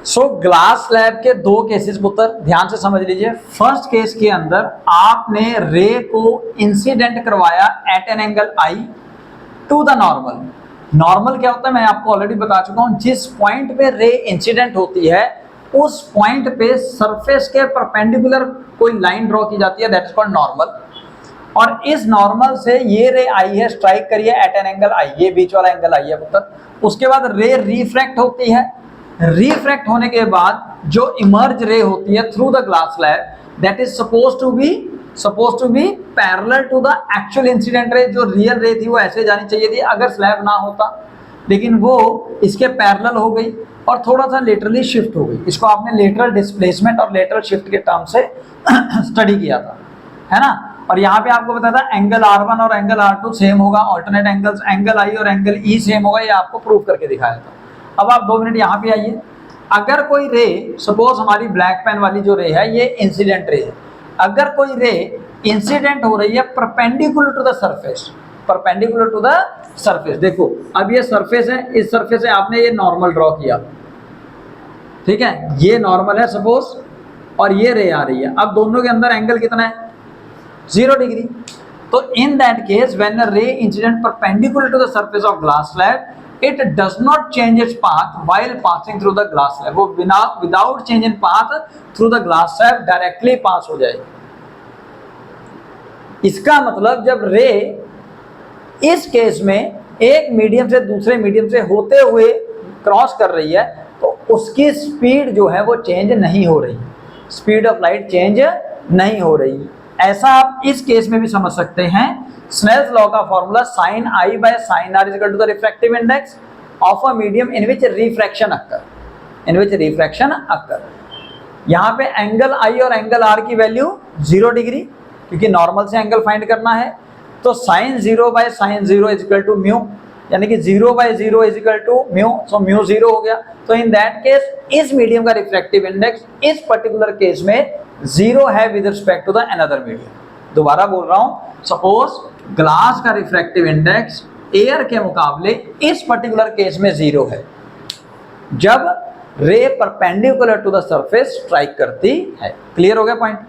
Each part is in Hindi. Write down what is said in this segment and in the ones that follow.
सो ग्लास स्लैब के दो केसेस पुत्र ध्यान से समझ लीजिए। फर्स्ट केस के अंदर आपने रे को इंसिडेंट करवाया at an angle I to the normal. Normal क्या होता है मैं आपको ऑलरेडी बता चुका हूं। जिस पॉइंट पे रे इंसिडेंट होती है उस पॉइंट पे सरफेस के परपेंडिकुलर कोई लाइन ड्रॉ की जाती है, दैट इज कॉल्ड नॉर्मल। और इस नॉर्मल से ये रे आई है, स्ट्राइक करिए एट एन एंगल आई, ये बीच वाला एंगल आई है पुत्र। उसके बाद रे रिफ्रैक्ट होती है। रिफ्रैक्ट होने के बाद जो इमर्ज रे होती है through the glass slab that is suppose to be parallel to the actual incident ray. जो रियल रे थी वो ऐसे जानी चाहिए थी अगर स्लैब ना होता, लेकिन वो इसके पैरेलल हो गई और थोड़ा सा लेटरली शिफ्ट हो गई। इसको आपने लेटरल डिस्प्लेसमेंट और लेटरल शिफ्ट के टर्म से स्टडी किया था, है ना। और यहाँ पे आपको बताया था एंगल R1 और एंगल R2 सेम होगा, ऑल्टरनेट एंगल्स एंगल I और एंगल E सेम होगा, ये आपको प्रूव करके दिखाया था। अब आप 2 मिनट यहाँ पे आइए। अगर कोई रे, सपोज हमारी ब्लैक पेन वाली जो रे है ये इंसिडेंट रे है, अगर कोई रे इंसिडेंट हो रही है perpendicular to the surface, perpendicular to the surface, देखो अब ये सरफेस है, इस सरफेस से आपने ये नॉर्मल ड्रॉ किया, ठीक है, ये नॉर्मल है सपोज, और ये रे आ रही है। अब दोनों के अंदर एंगल कितना है 0 डिग्री। तो in that case when a ray incident perpendicular to the surface of glass slab it does not change its path while passing through the glass slab. वो without change in path through the glass slab directly pass हो जाएगी। इसका मतलब जब रे इस केस में एक मीडियम से दूसरे मीडियम से होते हुए क्रॉस कर रही है तो उसकी स्पीड जो है वो चेंज नहीं हो रही, स्पीड ऑफ लाइट चेंज नहीं हो रही। ऐसा आप इस केस में भी समझ सकते हैं। स्नेल्स लॉ का formula sin I by sin R is equal to the refractive index of a medium in which refraction occur, in which refraction occur। यहाँ पे एंगल I और एंगल R की वैल्यू 0 डिग्री, क्योंकि नॉर्मल से एंगल फाइंड करना है। तो sin 0 by sin 0 is equal to mu, यानी कि 0 by 0 is equal to mu, so mu 0 हो गया। तो इन दैट केस इस मीडियम का रिफ्रैक्टिव इंडेक्स इस पर्टिकुलर केस में 0 है with respect to the another medium. दोबारा बोल रहा हूं, सपोज ग्लास का रिफ्रैक्टिव इंडेक्स एयर के मुकाबले इस पर्टिकुलर केस में 0 है जब ray perpendicular to the surface strike करती है। क्लियर हो गया point.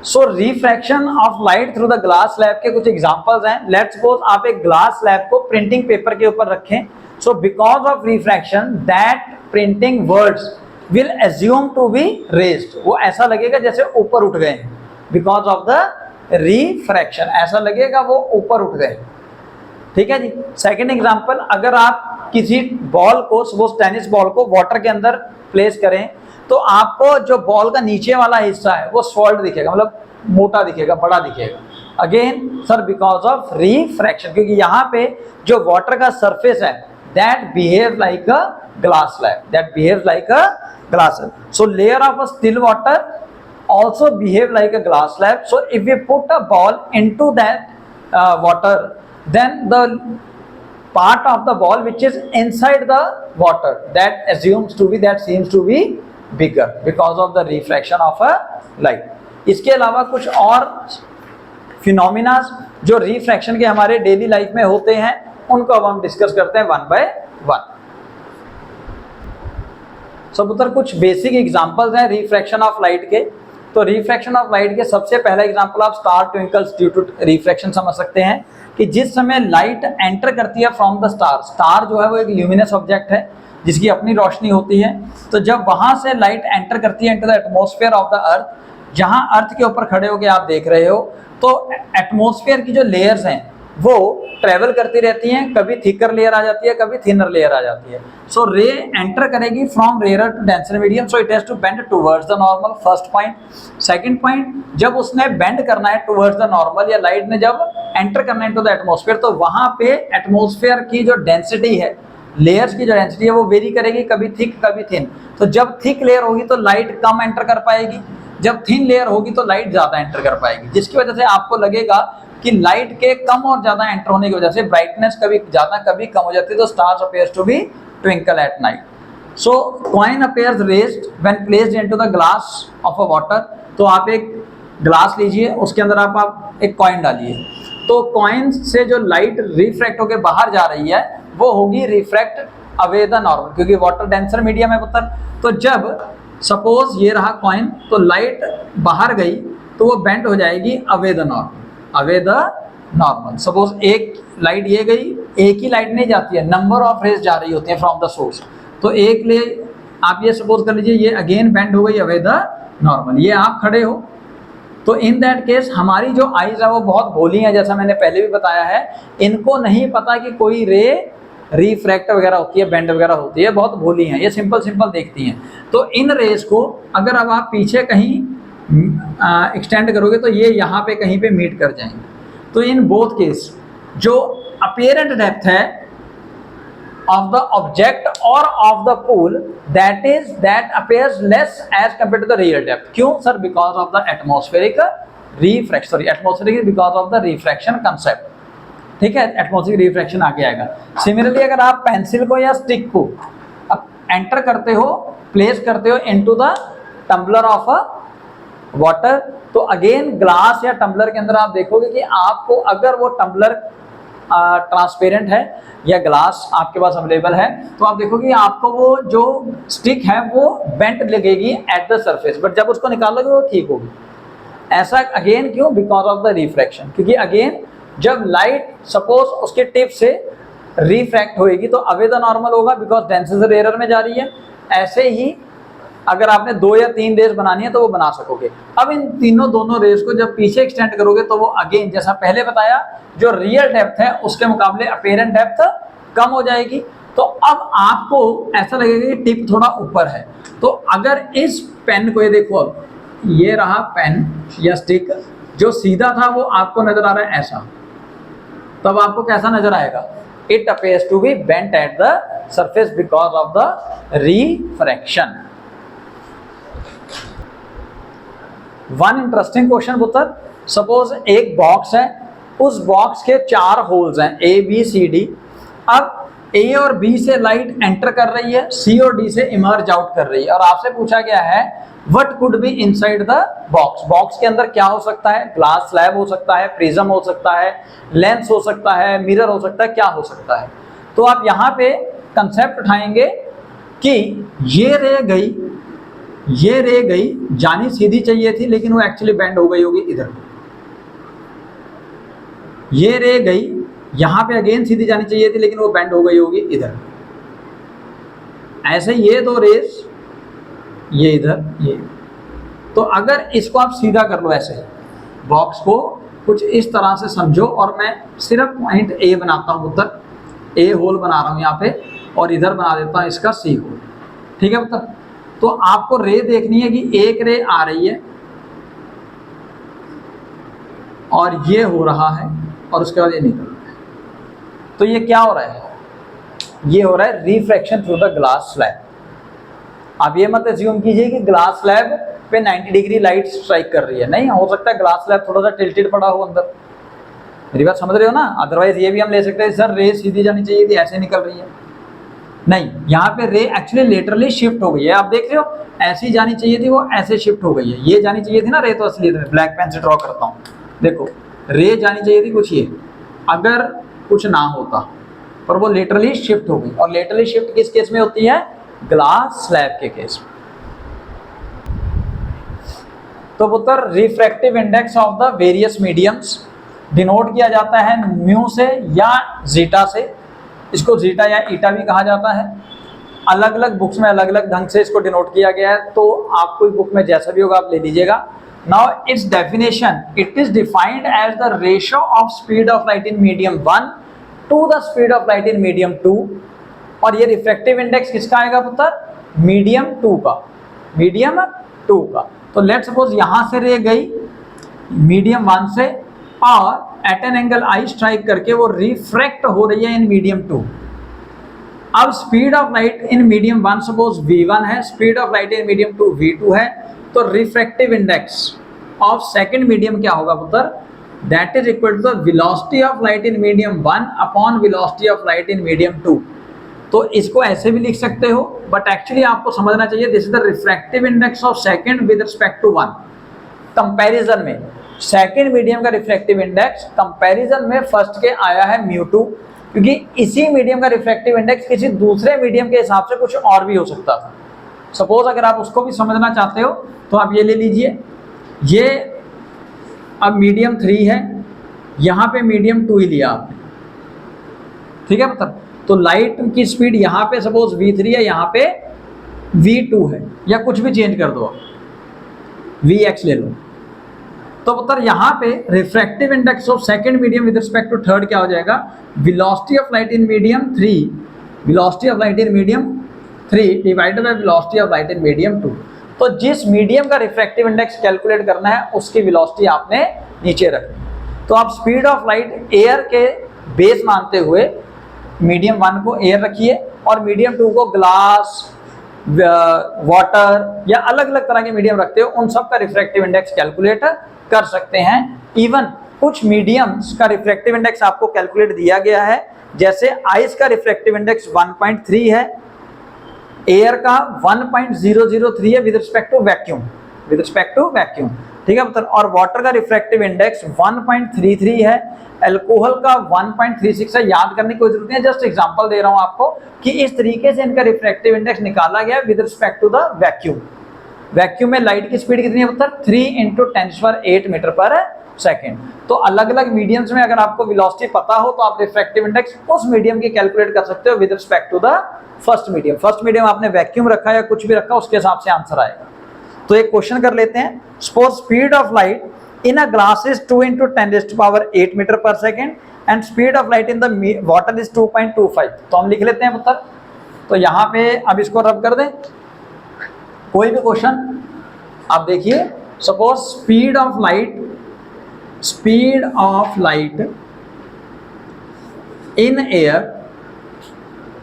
So refraction of light through the glass slab के कुछ एग्जांपल्स हैं। लेट्स सपोज आप एक ग्लास स्लैब को प्रिंटिंग पेपर के ऊपर रखें। So because of refraction that printing words will assume to be raised. वो ऐसा लगेगा जैसे ऊपर उठ गए, बिकॉज ऑफ द रिफ्रैक्शन ऐसा लगेगा वो ऊपर उठ गए। ठीक है जी। सेकेंड एग्जाम्पल, अगर आप किसी बॉल को, सपोज टेनिस बॉल को वाटर के अंदर प्लेस करें तो आपको जो बॉल का नीचे वाला हिस्सा है वो सॉल्ड दिखेगा, मतलब मोटा दिखेगा, बड़ा दिखेगा। Again sir because of refraction, क्योंकि यहाँ पे जो वाटर का सरफेस है that behave like a glass slab, that behaves like a glass slab. So layer of a still water also behave like a glass slab. So if we put a ball into that water, then the part of the ball which is inside the water that seems to be bigger because of the refraction of a light. इसके अलावा कुछ और फिनोमिना जो रिफ्रैक्शन के हमारे डेली लाइफ में होते हैं उनको अब हम डिस्कस करते हैं वन बाय वन। पुत्र कुछ बेसिक एग्जांपल्स हैं रिफ्रैक्शन ऑफ लाइट के। तो रिफ्रैक्शन ऑफ लाइट के सबसे पहला एग्जांपल आप star Twinkles due to refraction समझ सकते हैं कि जिस समय लाइट एंटर करती है फ्रॉम द स्टार, स्टार जो है वो एक ल्यूमिनस ऑब्जेक्ट है जिसकी अपनी रोशनी होती है। तो जब वहां से लाइट एंटर करती है into the atmosphere of the earth, जहां अर्थ के ऊपर खड़े होकर आप देख रहे हो, तो एटमॉस्फेयर की जो लेयर्स हैं वो ट्रेवल करती रहती हैं, कभी थिकर लेयर आ जाती है, कभी थिनर लेयर आ जाती है। सो रे एंटर करेगी from rare to denser medium, so it has to bend towards the normal, first point. Second point, जब उसने बेंड करना है टुवर्ड्स द नॉर्मल या लाइट ने जब एंटर करना है इनटू द एटमॉस्फेयर, तो वहां पे एटमॉस्फेयर की जो डेंसिटी है, लेयर्स की जो डेंसिटी है वो वेरी करेगी, कभी थिक कभी थिन। तो जब थिक लेयर होगी तो लाइट कम एंटर कर पाएगी, जब थिन लेयर होगी तो लाइट ज्यादा एंटर कर पाएगी, जिसकी वजह से आपको लगेगा कि लाइट के कम और ज्यादा एंटर होने की वजह से ब्राइटनेस कभी ज्यादा कभी कम हो जाती है। तो stars appears to be twinkle at night. So coin appears raised when placed into the glass of a water. तो आप एक ग्लास लीजिए, उसके अंदर आप एक कॉइन डालिए, तो कॉइन से जो लाइट रिफ्रैक्ट होकर बाहर जा रही है वो होगी रिफ्रैक्ट अवे द नॉर्मल, क्योंकि वाटर डेंसर मीडियम है पुत्र। तो जब सपोज ये रहा कॉइन, तो लाइट बाहर गई तो वो बेंड हो जाएगी away the normal, away the normal. Suppose एक लाइट ये गई, एक ही लाइट नहीं जाती है, नंबर ऑफ रेज जा रही होती है फ्रॉम द सोर्स। तो एक ले आप ये सपोज कर लीजिए ये अगेन बेंड हो गई अवे द नॉर्मल, ये आप खड़े हो। तो इन दैट केस हमारी जो आईज है वो बहुत भोली हैं, जैसा मैंने पहले भी बताया है, इनको नहीं पता कि कोई रे रिफ्रैक्ट वगैरह होती है, बेंड वगैरह होती है, बहुत भोली हैं, ये सिंपल सिंपल देखती हैं। तो इन रेस को अगर अब आप पीछे कहीं एक्सटेंड करोगे तो ये यहाँ पे कहीं पे मीट कर जाएंगे। तो इन बोथ केस जो अपीयरेंट डेप्थ है of the object or of the pool that appears less as compared to the real depth. क्यों sir? Because of the atmospheric refraction, sorry atmospheric because of the refraction concept, ठीक है, एटमॉस्फेरिक रिफ्रैक्शन आगे आएगा। सिमिलरली अगर आप पेंसिल को या स्टिक को एंटर करते हो, प्लेस करते हो into the tumbler of a water, तो अगेन ग्लास या टम्बलर के अंदर आप देखोगे कि आपको अगर वो टम्बलर ट्रांसपेरेंट है या ग्लास आपके पास अवेलेबल है, तो आप देखोगे आपको वो जो स्टिक है वो बेंट लगेगी एट द सरफेस, बट जब उसको निकालोगे वो ठीक होगी। ऐसा अगेन क्यों? बिकॉज ऑफ द रिफ्रैक्शन, क्योंकि अगेन जब लाइट सपोज उसके टिप से रिफ्रैक्ट होएगी तो अवे द नॉर्मल होगा, बिकॉज डेंसिटी एरर में जा रही है। ऐसे ही अगर आपने 2 या 3 रेज बनानी है तो वो बना सकोगे। अब इन दोनों रेज को जब पीछे एक्सटेंड करोगे तो वो अगेन जैसा पहले बताया, जो रियल डेप्थ है उसके मुकाबले अपीयरेंट डेप्थ कम हो जाएगी। तो अब आपको ऐसा लगेगा कि टिप थोड़ा ऊपर है। तो अगर इस पेन को, ये देखो अब ये रहा पेन या स्टिक, जो सीधा था वो आपको नजर आ रहा है ऐसा, तब आपको कैसा नजर आएगा? It appears to be bent at the surface because of the refraction. One interesting question पुत्र, सपोज एक बॉक्स है, उस बॉक्स के 4 होल्स हैं A B C D। अब A और B से लाइट एंटर कर रही है, C और D से इमर्ज आउट कर रही है, और आपसे पूछा गया है what could be inside the box. Box के अंदर क्या हो सकता है? ग्लास स्लैब हो सकता है, प्रिज्म हो सकता है, लेंस हो सकता है, मिरर हो सकता है, क्या हो सकता है? तो आप यहाँ पे कंसेप्ट उठाएंगे कि ये रे गई, जानी सीधी चाहिए थी लेकिन वो एक्चुअली बेंड हो गई होगी इधर। ये रे गई, यहां पे अगेन सीधी जानी चाहिए थी लेकिन वो बेंड हो गई होगी इधर। ऐसे ये 2 रेस, ये इधर, ये। तो अगर इसको आप सीधा कर लो, ऐसे बॉक्स को कुछ इस तरह से समझो, और मैं सिर्फ पॉइंट ए बनाता हूं पुत्र, ए होल बना रहा हूं यहाँ पे, और इधर बना देता हूं इसका सी होल, ठीक है पुत्र। तो आपको रे देखनी है कि एक रे आ रही है और ये हो रहा है, और उसके बाद ये निकल रहा है। तो ये क्या हो रहा है? ये हो रहा है refraction through the glass slab. आप ये मत अज्यूम कीजिए कि ग्लास स्लैब पे 90 डिग्री लाइट स्ट्राइक कर रही है, नहीं, हो सकता है ग्लास स्लैब थोड़ा सा टिल्टेड पड़ा हो अंदर। मेरी बात समझ रहे हो ना? अदरवाइज ये भी हम ले सकते हैं सर रे सीधी जानी चाहिए थी, ऐसे निकल रही है। नहीं, यहाँ पे रे एक्चुअली लेटरली शिफ्ट हो गई है। आप देख रहे हो, ऐसी जानी चाहिए थी, वो ऐसे शिफ्ट हो गई है। ये जानी चाहिए थी ना रे, तो असली ब्लैक पेन से ड्रॉ करता हूँ, देखो रे जानी चाहिए थी कुछ ये, अगर कुछ ना होता, पर वो लेटरली शिफ्ट हो गई। और लेटरली शिफ्ट किस केस में होती है? ग्लास स्लैब के केस में। तो पुत्र refractive index of the various mediums denote किया जाता है म्यू से या जीटा से। इसको जीटा या ईटा भी कहा जाता है। अलग अलग बुक्स में अलग अलग ढंग से इसको डिनोट किया गया है, तो आपको बुक में जैसा भी होगा आप ले लीजिएगा। Now its definition, it is defined as the ratio of speed of light in medium 1 to the speed of light in medium 2। और ये रिफ्रैक्टिव इंडेक्स किसका आएगा पुत्र? मीडियम 2 का, मीडियम 2 का। तो लेट सपोज यहां से रे गई मीडियम 1 से, और at an angle I strike करके वो रिफ्रैक्ट हो रही है इन मीडियम 2। अब speed of light in medium 1 suppose v1 है, speed of light in medium 2 v2 है। तो refractive index of second medium क्या होगा पुत्र? That is equal to the velocity of light in medium 1 upon velocity of light in medium 2। तो इसको ऐसे भी लिख सकते हो, बट एक्चुअली आपको समझना चाहिए this is the refractive index of second with respect to 1। Comparison में सेकंड मीडियम का रिफ्रैक्टिव इंडेक्स कंपैरिजन में फर्स्ट के आया है μ2, क्योंकि इसी मीडियम का रिफ्रैक्टिव इंडेक्स किसी दूसरे मीडियम के हिसाब से कुछ और भी हो सकता था। सपोज अगर आप उसको भी समझना चाहते हो तो आप ये ले लीजिए, ये अब मीडियम 3 है, यहाँ पे मीडियम 2 ही लिया आपने, ठीक है मतलब। तो लाइट की स्पीड यहाँ पे सपोज v3 है, यहाँ पे v2 है, या कुछ भी चेंज कर दो आप, vx ले लो। तो पुत्र यहाँ पे refractive index of second medium with respect to third क्या हो जाएगा, velocity of light in medium 3, velocity of light in medium 3 divided by velocity of light in medium 2। तो जिस मीडियम का रिफ्रैक्टिव इंडेक्स कैलकुलेट करना है उसकी वेलोसिटी आपने नीचे रखनी। तो आप स्पीड ऑफ लाइट एयर के बेस मानते हुए मीडियम 1 को एयर रखिए और मीडियम 2 को ग्लास, वाटर या अलग अलग तरह के मीडियम रखते हो, उन सब का रिफ्रैक्टिव इंडेक्स कैलकुलेट कर सकते हैं। इवन कुछ मीडियम्स का रिफ्रैक्टिव इंडेक्स आपको कैलकुलेट दिया गया है, जैसे आइस का रिफ्रैक्टिव इंडेक्स 1.3 है, एयर का 1.003 है with respect to vacuum, with respect to vacuum, ठीक है मतलब। और वाटर का रिफ्रैक्टिव इंडेक्स 1.33 है, अल्कोहल का 1.36 है। याद करने की कोई जरूरत नहीं है, जस्ट एग्जांपल दे रहा हूं आपको कि इस तरीके से इनका रिफ्रैक्टिव इंडेक्स निकाला गया with respect to the vacuum. Vacuum में लाइट की स्पीड कितनी है मतलब 3 × 10⁸ मीटर पर सेकेंड। तो अलग अलग मीडियम्स में अगर आपको वेलोसिटी पता हो तो आप रिफ्रैक्टिव इंडेक्स उस मीडियम की कैलकुलेट कर सकते हो with respect to the first medium. First medium आपने वैक्यूम रखा या कुछ भी रखा, उसके हिसाब से आंसर आएगा। तो एक क्वेश्चन कर लेते हैं, suppose speed of light in a glass is 2 × 10⁸ metre per second and speed of light in the water is 2.25। तो हम लिख लेते हैं पुत्र, तो यहाँ पे अब इसको रब कर दें। कोई भी क्वेश्चन आप देखिए, suppose speed of light in air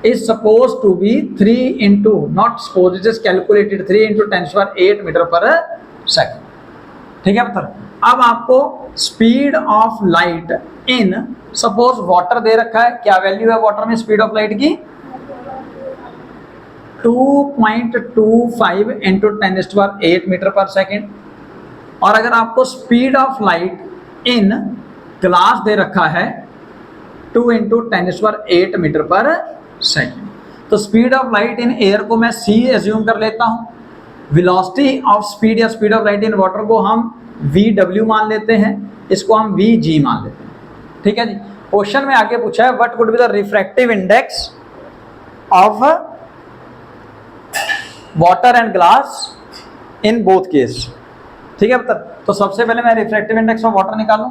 is supposed to be 3 into, not suppose, it is calculated 3 × 10⁸ metre per second, ठीक है पुत्र। अब आपको speed of light in suppose water दे रखा है, क्या वैल्यू है वाटर में स्पीड ऑफ लाइट की 2.25 × 10⁸ मीटर पर सेकेंड। और अगर आपको speed of light in glass दे रखा है 2 × 10⁸ मीटर पर सेकेंड। तो speed of light in air को मैं c एज्यूम कर लेता हूं, वेलोसिटी ऑफ स्पीड या speed of light in water को हम vw मान लेते हैं, इसको हम vg मान लेते हैं, ठीक है जी। क्वेश्चन में आगे पूछा है what would be the refractive index of water and glass in both case, ठीक है पुत्र। तो सबसे पहले मैं रिफ्रैक्टिव इंडेक्स ऑफ वाटर निकालूं,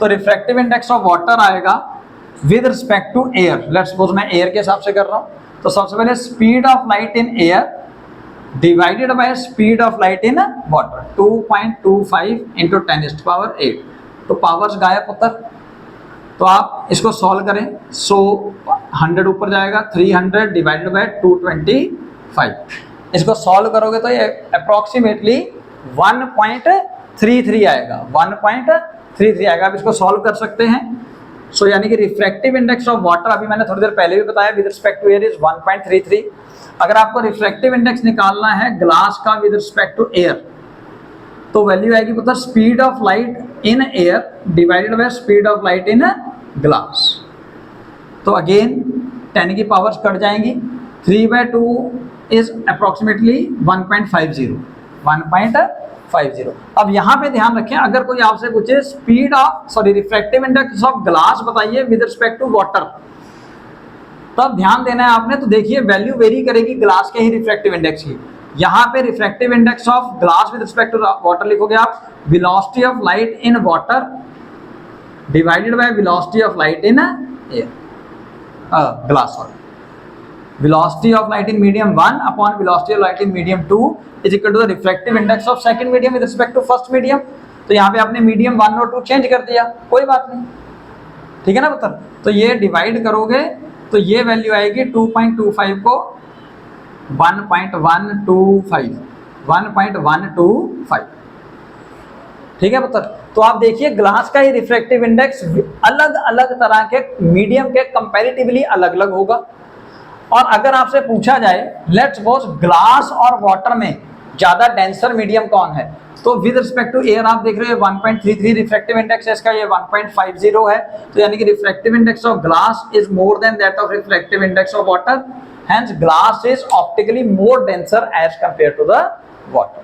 तो रिफ्रैक्टिव इंडेक्स ऑफ वाटर आएगा with respect to air. Let's suppose मैं एयर के हिसाब से कर रहा हूं, तो सबसे पहले speed of light in air divided by speed of light in water 2.25 × 10⁸। तो पावर्स गायब पुत्र, तो आप इसको सॉल्व करें, सो 100 ऊपर जाएगा, 300 डिवाइडेड बाय 225। इसको सॉल्व करोगे तो ये अप्रोक्सीमेटली 1.33 आएगा, 1.33 आएगा। आप इसको सॉल्व कर सकते हैं। सो यानी कि रिफ्रैक्टिव इंडेक्स ऑफ वाटर, अभी मैंने थोड़ी देर पहले भी बताया, with respect to air is 1.33। अगर आपको रिफ्रैक्टिव इंडेक्स निकालना है ग्लास का विद रिस्पेक्ट टू एयर, तो वैल्यू आएगी पता speed of light in air divided by speed of light in glass. तो अगेन 10 की पावर्स कट जाएंगी, 3/2 इज अप्रोक्सीमेटली 1.50। अब यहाँ पे ध्यान रखें, अगर कोई आपसे पूछे speed of refractive index of glass बताइए विद रिस्पेक्ट टू वाटर, तब ध्यान देना है आपने। तो देखिए वैल्यू वेरी करेगी ग्लास के ही रिफ्रैक्टिव इंडेक्स की। यहाँ पे refractive index of glass with respect to water लिखोगे आप velocity of light in water divided by velocity of light in air, glass water. velocity of light in medium 1 upon velocity of light in medium 2 is equal to the refractive index of second medium with respect to first medium। तो यहाँ पे आपने मीडियम 1 और 2 चेंज कर दिया, कोई बात नहीं, ठीक है ना पुत्र। तो ये डिवाइड करोगे तो ये वैल्यू आएगी 2.25 को 1.125, ठीक है पुत्र। तो आप देखिए ग्लास का ही रिफ्रैक्टिव इंडेक्स अलग अलग तरह के मीडियम के कंपैरेटिवली अलग अलग होगा। और अगर आपसे पूछा जाए लेट्स सपोज ग्लास और वाटर में ज्यादा डेंसर मीडियम कौन है, तो तो विद रिस्पेक्ट टू एयर आप देख रहे हो 1.33 रिफ्रैक्टिव इंडेक्स है इसका, ये 1.50 है, तो यानी कि refractive index of glass is more than that of refractive index of water, hence glass is optically more denser as compared to the water.